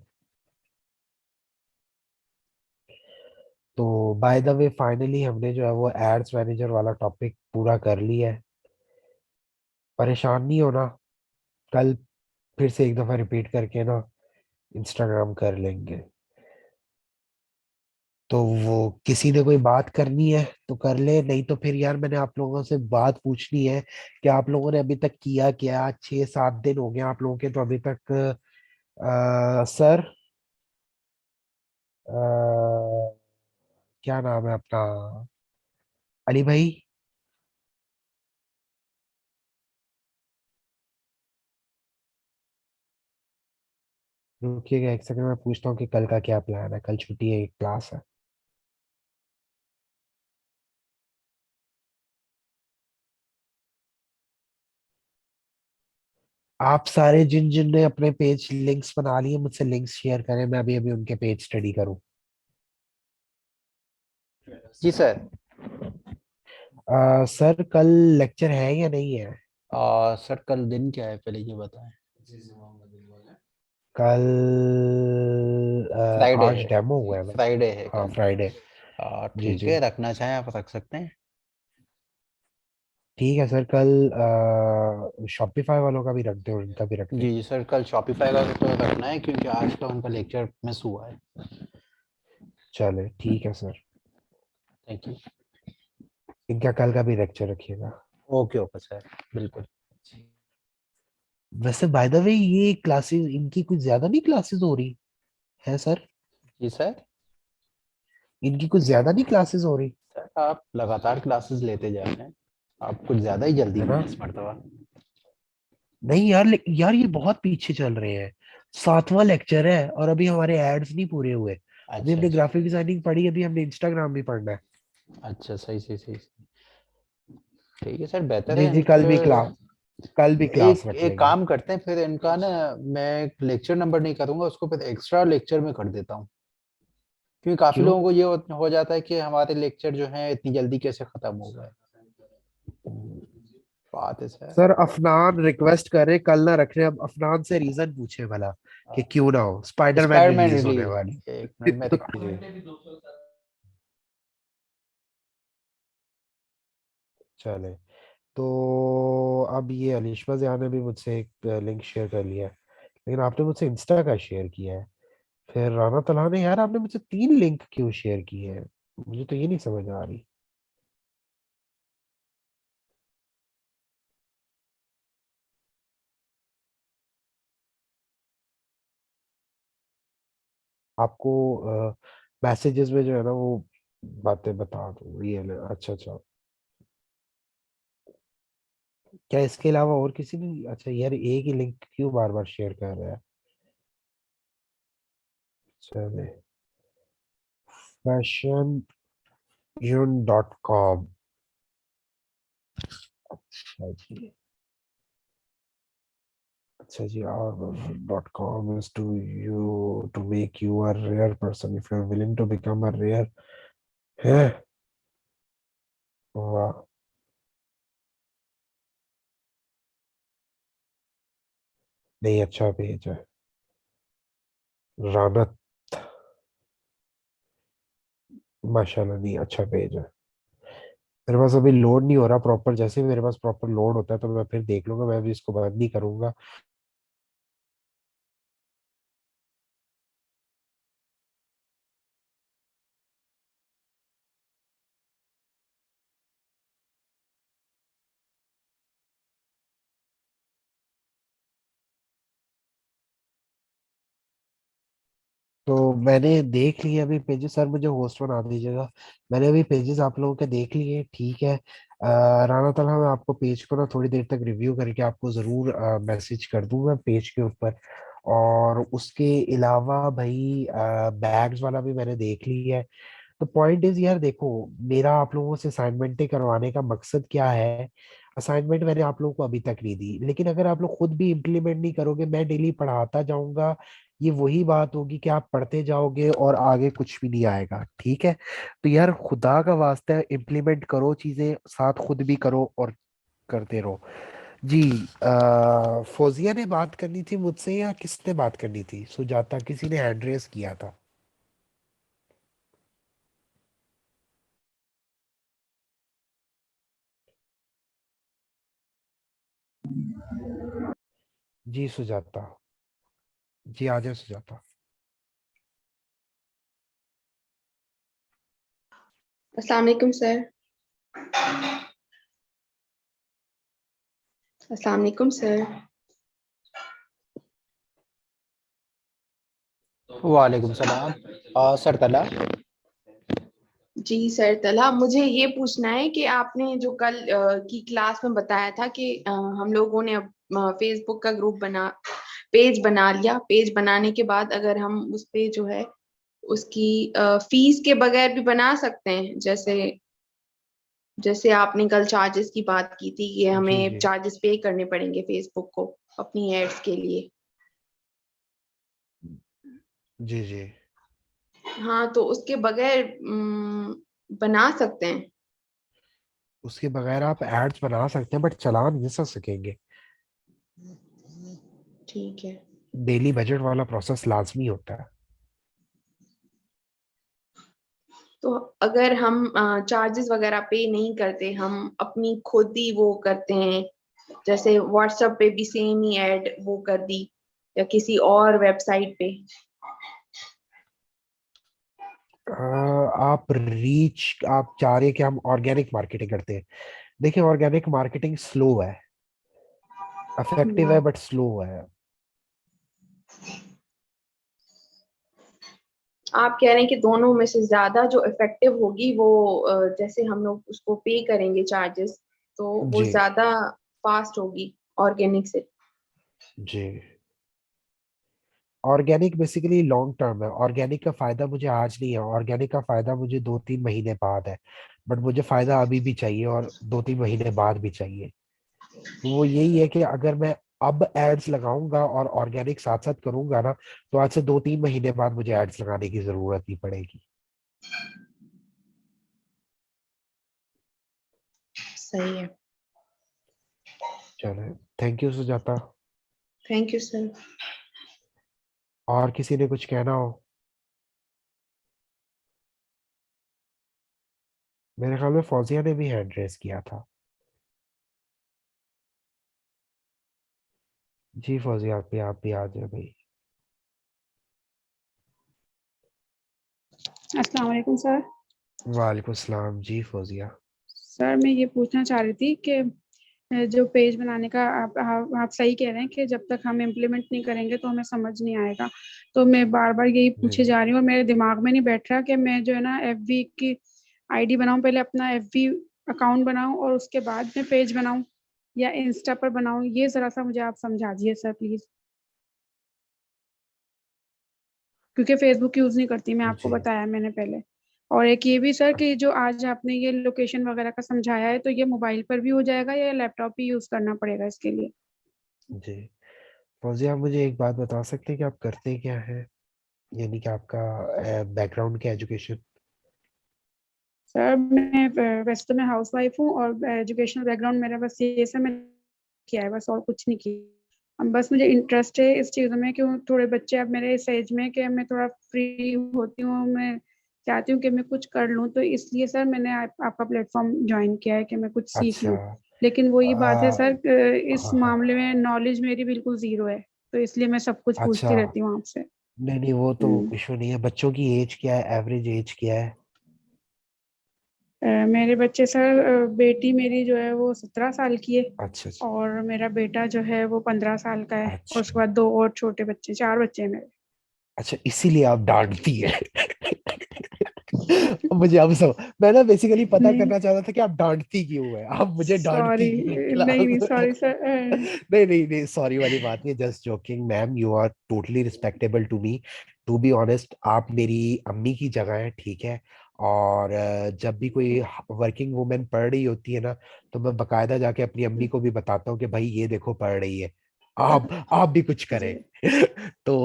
तो बाय द वे फाइनली हमने जो है वो एड्स मैनेजर वाला टॉपिक पूरा कर लिया है। परेशान नहीं होना, कल फिर से एक दफा रिपीट करके ना इंस्टाग्राम कर लेंगे। तो वो किसी ने कोई बात करनी है तो कर ले, नहीं तो फिर यार मैंने आप लोगों से बात पूछनी है कि आप लोगों ने अभी तक किया क्या। 6-7 दिन हो गए आप लोगों के, तो अभी तक सर, क्या नाम है अपना, अली भाई। रुकिएगा एक सेकंड, मैं पूछता हूँ कि कल का क्या प्लान है। कल छुट्टी है, एक क्लास है। आप सारे जिन जिन ने अपने पेज लिंक्स बना लिए मुझसे लिंक्स शेयर करें, मैं अभी अभी उनके पेज स्टडी करूँ। जी सर। सर कल लेक्चर है या नहीं है? सर कल दिन क्या है पहले ये बताएं। कल फ्राइडे आज है। डेमो हुआ है वैसे। फ्राइडे है हाँ कल। फ्राइडे। जी ठीक जी। है, रखना चाहें आप रख सकते हैं। ठीक है सर, कल शॉपिफाई वालों का भी रखते हैं, उनका भी रखते जी हैं। जी सर, कल शॉपिफाई का तो रखना है क्योंकि आज का उनका लेक्चर मिस हुआ है। चले ठीक है सर, थैंक यू। इनका कल का भी लेक्चर रखिएगा। ओके ओके सर, बिल्कुल। वैसे बाय द वे ये क्लासेस इनकी कुछ ज्यादा नहीं क्लासेस हो रही है सर? जी सर। इनकी कुछ ज्यादा नहीं क्लासेस हो रही? सर आप लगातार क्लासेस लेते जा रहे हैं, आप कुछ ज्यादा ही जल्दी है में ना? हैं इस मर्तबा। नहीं यार, यार ये बहुत पीछे चल रहे हैं। 7वां लेक्चर है और अभी हमारे एड्स नहीं पूरे हुए। अभी अच्छा हमने अच्छा ग्राफिक डिजाइनिंग पढ़ी, अभी हमने इंस्टाग्राम भी पढ़ना है। अच्छा, सही सही सही सही। ठीक है सर, बेहतर जी है जी, इनका फिर। कल भी क्लास एक रख एक लेंगे। काम करते हैं फिर इनका ना, मैं लेक्चर नंबर नहीं करूंगा उसको, फिर एक्स्ट्रा लेक्चर में कर देता हूँ। क्योंकि काफी क्यों? लोगों को ये हो जाता है कि हमारे लेक्चर जो है इतनी जल्दी कैसे खत्म हो गए। बात है सर। सर अफनान रिक्वेस्ट कर रहे कल ना रख रहे, अब अफनान से रीजन पूछे भला कि क्यों ना हो, स्पाइडरमैन स्पाइडरमैन रिलीज होने रिलीज, वाली। एक मिनट में देख लीजिए। चले। तो अब ये अलिशा जिया ने भी मुझसे एक लिंक शेयर कर लिया है, लेकिन आपने मुझसे इंस्टा का शेयर किया है। फिर राना तला ने, यार आपने मुझसे 3 लिंक क्यों शेयर किए हैं? मुझे तो ये नहीं समझ आ रही। आपको मैसेजेस में जो है ना वो बातें बता दो, ये अच्छा अच्छा। क्या इसके अलावा और किसी ने? अच्छा यार, एक ही लिंक क्यों बार बार शेयर कर रहा है? चले। fashionune.com। अच्छा जी। अच्छा जी, r.com is to you to make you a rare person if you're willing to become a rare है। वाह। नहीं, अच्छा पेज है। रानत, माशाल्लाह, नहीं अच्छा पेज है। मेरे पास अभी लोड नहीं हो रहा प्रॉपर, जैसे ही मेरे पास प्रॉपर लोड होता है तो मैं फिर देख लूंगा, मैं भी इसको बंद नहीं करूंगा। तो मैंने देख लिए अभी पेजेस, सर मुझे होस्ट बना दीजिएगा। मैंने अभी पेजेस आप लोगों के देख लिए, ठीक है। राना तला, मैं आपको पेज को ना थोड़ी देर तक रिव्यू करके आपको जरूर मैसेज कर दूंगा पेज के ऊपर। और उसके अलावा भाई बैग्स वाला भी मैंने देख लिया है। तो पॉइंट इज यार देखो, मेरा आप लोगों से असाइनमेंटें करवाने का मकसद क्या है? असाइनमेंट मैंने आप लोगों को अभी तक नहीं दी, लेकिन अगर आप लोग खुद भी इम्प्लीमेंट नहीं करोगे, मैं डेली पढ़ाता जाऊंगा, ये वही बात होगी कि आप पढ़ते जाओगे और आगे कुछ भी नहीं आएगा, ठीक है? तो यार खुदा का वास्ता है, इम्प्लीमेंट करो चीजें, साथ खुद भी करो और करते रहो। जी। फौजिया ने बात करनी थी मुझसे या किसने बात करनी थी? सुजाता, किसी ने हैंड रेस किया था। जी सुजाता, जी आ जाओ सुजाता। अस्सलाम वालेकुम सर। अस्सलाम वालेकुम सर। वालेकुम सलाम। सर तला। जी सर तला, मुझे ये पूछना है कि आपने जो कल की क्लास में बताया था कि हम लोगों ने अब फेसबुक का ग्रुप बना पेज बना लिया। पेज बनाने के बाद अगर हम उस पे जो है उसकी फीस के बगैर भी बना सकते हैं, जैसे जैसे आपने कल चार्जेस की बात की थी कि जी हमें जी चार्जेस पे करने पड़ेंगे फेसबुक को अपनी एड्स के लिए। जी जी। हाँ, तो उसके बगैर बना सकते हैं। उसके बगैर आप एड्स बना सकते हैं बट चला नहीं सकेंगे। ठीक है। डेली बजट वाला प्रोसेस लाजमी होता है। तो अगर हम चार्जेस वगैरह पे नहीं करते, हम अपनी खुद ही वो करते हैं, जैसे व्हाट्सएप पे भी सेम ही ऐड वो कर दी या किसी और वेबसाइट पे। आप चाह रहे हैं कि हम ऑर्गेनिक मार्केटिंग करते हैं? देखिए, ऑर्गेनिक मार्केटिंग स्लो है, इफेक्टिव है हम्म, बट स्लो है। आप कह रहे हैं कि दोनों में से ज्यादा जो इफेक्टिव होगी वो जैसे हम लोग उसको पे करेंगे चार्जेस, तो वो जी ज्यादा फास्ट होगी ऑर्गेनिक से। जी। ऑर्गेनिक बेसिकली लॉन्ग टर्म है। ऑर्गेनिक का फायदा मुझे आज नहीं है, ऑर्गेनिक का फायदा मुझे 2-3 महीने बाद है। बट मुझे फायदा अभी भी चाहिए और 2-3 महीने बाद भी चाहिए। तो वो यही है कि अगर मैं अब एड्स लगाऊंगा और ऑर्गेनिक साथ साथ करूंगा ना, तो आज से 2-3 महीने बाद मुझे एड्स लगाने की जरूरत नहीं पड़ेगी। सही है। चलो, thank you Sujata. Thank you sir. और किसी ने कुछ कहना हो? मेरे ख्याल में फौजिया ने भी हैंड रेस किया था। जी फौजिया, आप भी आ जाए भाई। अस्सलाम वालेकुम सर। वालेकुम सलाम जी फौजिया। सर मैं ये पूछना चाह रही थी कि जो पेज बनाने का आप सही कह रहे हैं कि जब तक हम इम्प्लीमेंट नहीं करेंगे तो हमें समझ नहीं आएगा। तो मैं बार बार यही पूछे जी जा रही हूँ और मेरे दिमाग में नहीं बैठ रहा कि मैं जो है ना एफबी की आईडी बनाऊं, पहले अपना एफबी अकाउंट बनाऊं और उसके बाद में पेज बनाऊं या इंस्टा पर बनाऊं। ये जरा सा मुझे आप समझा दीजिए सर प्लीज, क्योंकि फेसबुक यूज नहीं करती मैं, आपको जी बताया मैंने पहले। और एक ये भी सर कि जो आज आपने ये लोकेशन वगैरह का समझाया है, तो ये मोबाइल पर भी हो जाएगा या लैपटॉप भी यूज करना पड़ेगा इसके लिए? जी। फौजिया, आप मुझे एक बात बता सकते हैं कि आप करते क्या है, यानी कि आपका बैकग्राउंड क्या एजुकेशन? सर मैं वैसे तो मैं हाउस वाइफ हूँ और एजुकेशनल बैकग्राउंड मेरा बस ये सब मैंने किया है, बस और कुछ नहीं किया। अब बस मुझे इंटरेस्ट है इस चीज़ों में, क्यों थोड़े बच्चे अब मेरे इस एज में कि मैं थोड़ा फ्री होती हूँ, मैं चाहती हूँ कि मैं कुछ कर लूँ, तो इसलिए सर मैंने आपका प्लेटफॉर्म ज्वाइन किया है कि मैं कुछ सीख अच्छा। लूँ। लेकिन वही बात है सर, इस हाँ हाँ। मामले में नॉलेज मेरी बिल्कुल जीरो है, तो इसलिए मैं सब कुछ अच्छा। पूछती रहती हूँ आपसे। नहीं नहीं, वो तो हम्म। इशू नहीं है। बच्चों की एज क्या है, एवरेज एज क्या है? मेरे बच्चे सर, बेटी मेरी जो है वो 17 साल की है अच्छा अच्छा। और मेरा बेटा जो है वो 15 साल का है, और उसके अच्छा बाद दो और छोटे बच्चे, चार बच्चे हैं मेरे। अच्छा, इसीलिए आप डांटती है। मुझे अब सब, मैं ना बेसिकली पता नहीं, करना चाहता था कि आप डांटती क्यों है, आप मुझे डांटती सॉरी, क्यों है नहीं क्लास नहीं में? Sorry sir. नहीं नहीं नहीं, सॉरी वाली बात नहीं, just joking ma'am, you are totally respectable to me. To be honest, आप मेरी अम्मी की जगह है, ठीक है। और जब भी कोई वर्किंग वुमेन पढ़ रही होती है ना, तो मैं बकायदा जाके अपनी अम्मी को भी बताता हूँ कि भाई ये देखो पढ़ रही है, आप भी कुछ जी। करें। तो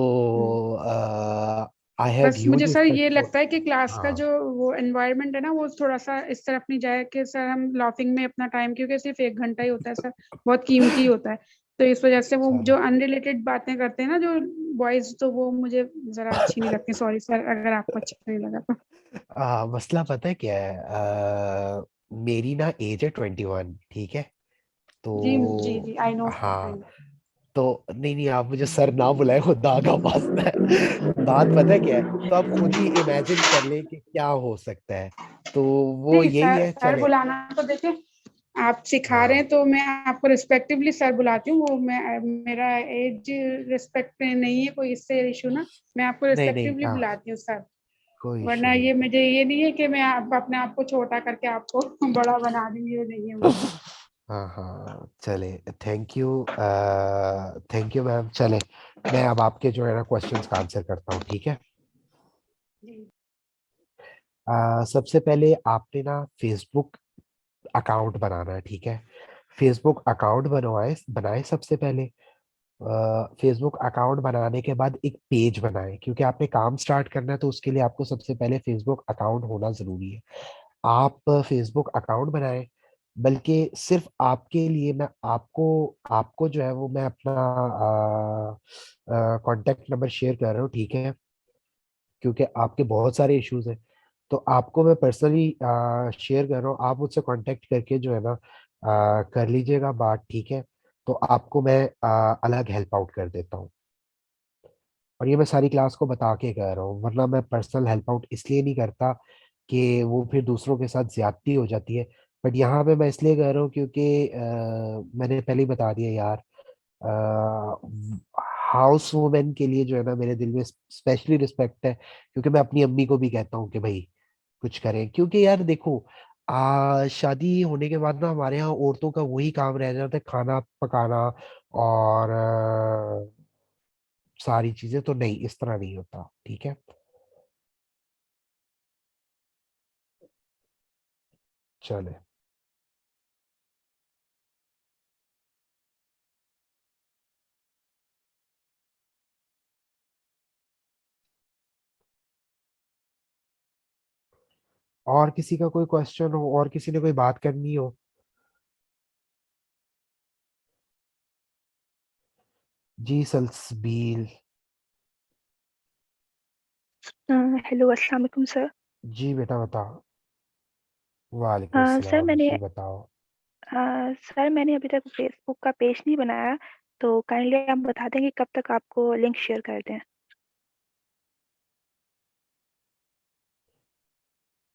हम्म। आई हैव बस मुझे ह्यूज सर रिस्पेक्ट ये फॉर। लगता है कि क्लास का हाँ। जो वो एनवायरनमेंट है ना, वो थोड़ा सा इस तरफ नहीं जाए कि सर हम लॉफिंग में अपना टाइम, क्योंकि सिर्फ 1 घंटा ही होता है सर, बहुत कीमती होता है। तो इस वजह से वो चलो। जो अनरिलेटेड बातें करते हैं ना जो बॉयज, तो वो मुझे जरा अच्छी नहीं लगती। सॉरी सर अगर आपको अच्छा नहीं लगा तो। मसला पता है क्या है? मेरी ना एज है 21, ठीक है। जी जी तो जी, आई नो सर, आई हाँ। नो। तो नहीं नहीं, आप मुझे सर ना बुलाए, खुदा का वास्ता है। बात पता है क्या है, तो आप खुद ही इमेजिन कर लें कि क्या हो सकता है। तो वो नहीं यही सर, है, सर चले। बुलाना तो देखिए, आप सिखा रहे हाँ। हैं तो मैं आपको रिस्पेक्टिवली सर बुलाती हूँ। वो मैं, मेरा एज रिस्पेक्ट नहीं है कोई इससे इशू ना, मैं आपको नहीं नहीं, रिस्पेक्टिवली हाँ, बुलाती हूँ सर। कोई इशू वरना नहीं। ये मुझे ये नहीं है कि मैं अपने आप को छोटा करके आपको बड़ा बना दूंगी, ये नहीं है मुझे। हाँ हाँ, चले। Thank you, thank you ma'am. चले, मैं अब आपके जो है ना क्वेश्चंस का आंसर करता हूँ, ठीक है। जी सबसे पहले आपने ना फेसबुक अकाउंट बनाना है, ठीक है। फेसबुक अकाउंट बनवाए बनाए सबसे पहले। फेसबुक अकाउंट बनाने के बाद एक पेज बनाए, क्योंकि आपने काम स्टार्ट करना है, तो उसके लिए आपको सबसे पहले फेसबुक अकाउंट होना जरूरी है। आप फेसबुक अकाउंट बनाए। बल्कि सिर्फ आपके लिए मैं आपको आपको जो है वो मैं अपना कांटेक्ट नंबर शेयर कर रहा हूँ, ठीक है। क्योंकि आपके बहुत सारे इश्यूज हैं, तो आपको मैं पर्सनली शेयर कर रहा हूँ। आप मुझसे कांटेक्ट करके जो है ना कर लीजिएगा बात, ठीक है। तो आपको मैं अलग हेल्प आउट कर देता हूँ। और ये मैं सारी क्लास को बता के कर रहा हूँ, वरना मैं पर्सनल हेल्प आउट इसलिए नहीं करता कि वो फिर दूसरों के साथ ज्यादती हो जाती है। बट यहाँ पे मैं इसलिए कर रहा हूँ क्योंकि मैंने पहले ही बता दिया यार, हाउस वुमेन के लिए जो है ना मेरे दिल में स्पेशली रिस्पेक्ट है, क्योंकि मैं अपनी अम्मी को भी कहता हूँ कि भाई कुछ करें। क्योंकि यार देखो, शादी होने के बाद ना हमारे यहाँ औरतों का वही काम रह जाता है, खाना पकाना और सारी चीजें। तो नहीं, इस तरह नहीं होता, ठीक है। चले। और किसी का कोई क्वेश्चन हो, और किसी ने कोई बात करनी हो? जी सल्सबील। हेलो अस्सलाम वालेकुम सर। जी बेटा बताओ। वालेकुम सर सलाम, मैंने जी बताओ। सर मैंने अभी तक फेसबुक का पेज नहीं बनाया, तो काइंडली आप बता देंगे कब तक आपको लिंक शेयर कर दें।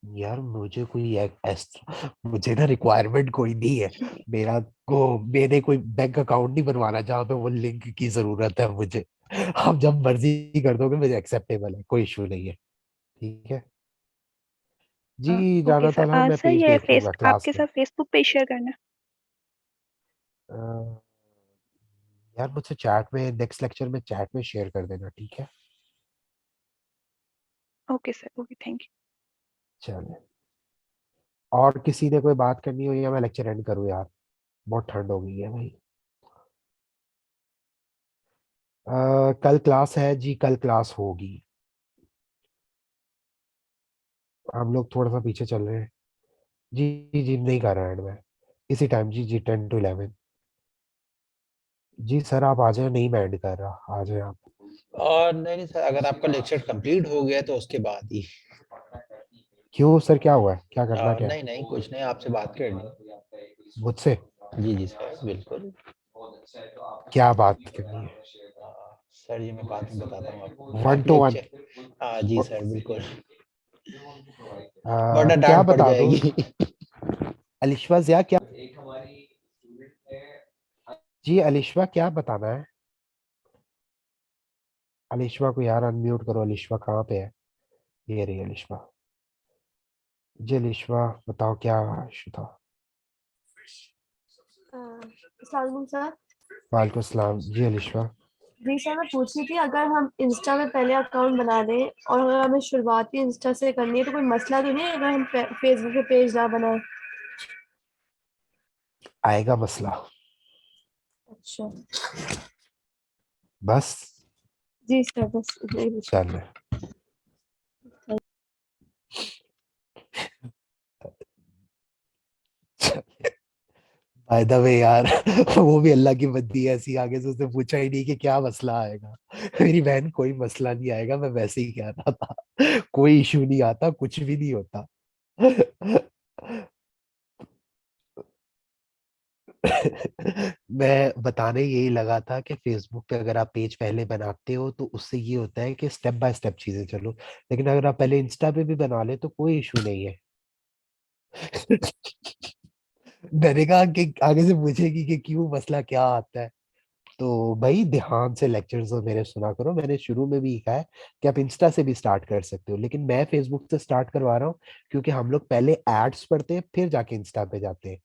यार मुझे कोई मुझे ना रिक्वायरमेंट कोई नहीं है। मेरा को मैंने कोई बैंक अकाउंट नहीं बनवाना जहाँ पे वो लिंक की जरूरत है मुझे। आप जब मर्जी कर दोगे मुझे एक्सेप्टेबल है, कोई इशू नहीं है, ठीक है। जी ओके जाना सर। था, मैं सर पेज ये देख फेस लूंगा क्लास आपके में। साथ फेसबुक पेज शेयर करना है। अ, यार मुझसे चैट में, नेक्स्ट लेक्चर में चैट में शेयर कर देना, ठीक है। Okay sir, okay, thank you. चले। और किसी ने कोई बात करनी हो या मैं लेक्चर एंड करूँ यार? बहुत ठंड हो गई है भाई। कल क्लास है जी, कल क्लास होगी। हम लोग थोड़ा सा पीछे चल रहे हैं। जी जी जी, नहीं कर रहा एंड में। इसी टाइम जी जी, 10 to 11। जी सर आप आ जाए, नहीं मैं एंड कर रहा, आ जाए आप। और नहीं नहीं सर, अगर आपका लेक्चर कंप्लीट हो गया तो उसके बाद ही। क्यों सर, क्या हुआ है, क्या करना क्या है? नहीं नहीं, कुछ नहीं, आपसे बात करनी। मुझसे? जी जी सर, बिल्कुल। क्या बात करनी है? सर जी मैं बाद में बताता हूँ आपको, वन आप टू वन? लेक्चर। हाँ जी सर, बिल्कुल। वरना क्या डांट पड़ बता दूं? जाएगी। अलिश्वा जिया क्या? जी अलिश्वा क्या बताना है? अलिश्वा को यार अनम्यूट करो। अलिश्वा कहाँ पे है? ये रही अलिश्वा। जी अलिश्वा बताओ क्या इशू था? अस्सलाम वालेकुम सर। वालेकुम सलाम। जी अलिश्वा। जी सर, मैं पूछ रही थी अगर हम इंस्टा में पहले अकाउंट बना दें और अगर हमें शुरुआत ही इंस्टा से करनी है तो कोई मसला तो नहीं है अगर हम फेसबुक पे पेज ना बनाए? आएगा मसला। अच्छा। बस। जी सर, बस यही पूछना चल। था। बाय द वे यार, वो भी अल्लाह की बंदी है ऐसी, आगे से उसने पूछा ही नहीं कि क्या मसला आएगा। मेरी बहन कोई मसला नहीं आएगा, मैं वैसे ही कह रहा था। कोई इशू नहीं आता, कुछ भी नहीं होता। मैं बताने यही लगा था कि फेसबुक पे अगर आप पेज पहले बनाते हो तो उससे ये होता है कि स्टेप बाय स्टेप चीजें चलो। लेकिन अगर आप पहले इंस्टा पे भी बना ले तो कोई इशू नहीं है। मैंने कहा कि आगे से पूछेगी कि क्यों, मसला क्या आता है। तो भाई ध्यान से लेक्चर्स मेरे सुना करो। मैंने शुरू में भी कहा है कि आप इंस्टा से भी स्टार्ट कर सकते हो, लेकिन मैं फेसबुक से स्टार्ट करवा रहा हूँ क्योंकि हम लोग पहले एड्स पढ़ते हैं फिर जाके इंस्टा पे जाते हैं।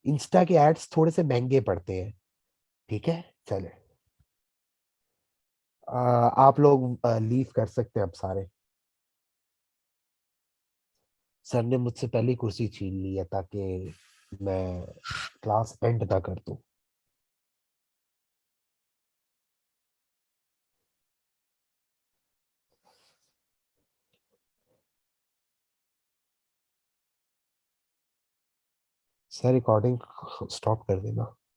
इंस्टा के एड्स थोड़े से महंगे पड़ते हैं, ठीक है। चले। आप लोग लीव कर सकते हैं अब सारे। सर ने मुझसे पहले ही कुर्सी छीन ली है ताकि मैं क्लास एंड ना कर दूं। सर रिकॉर्डिंग स्टॉप कर देना।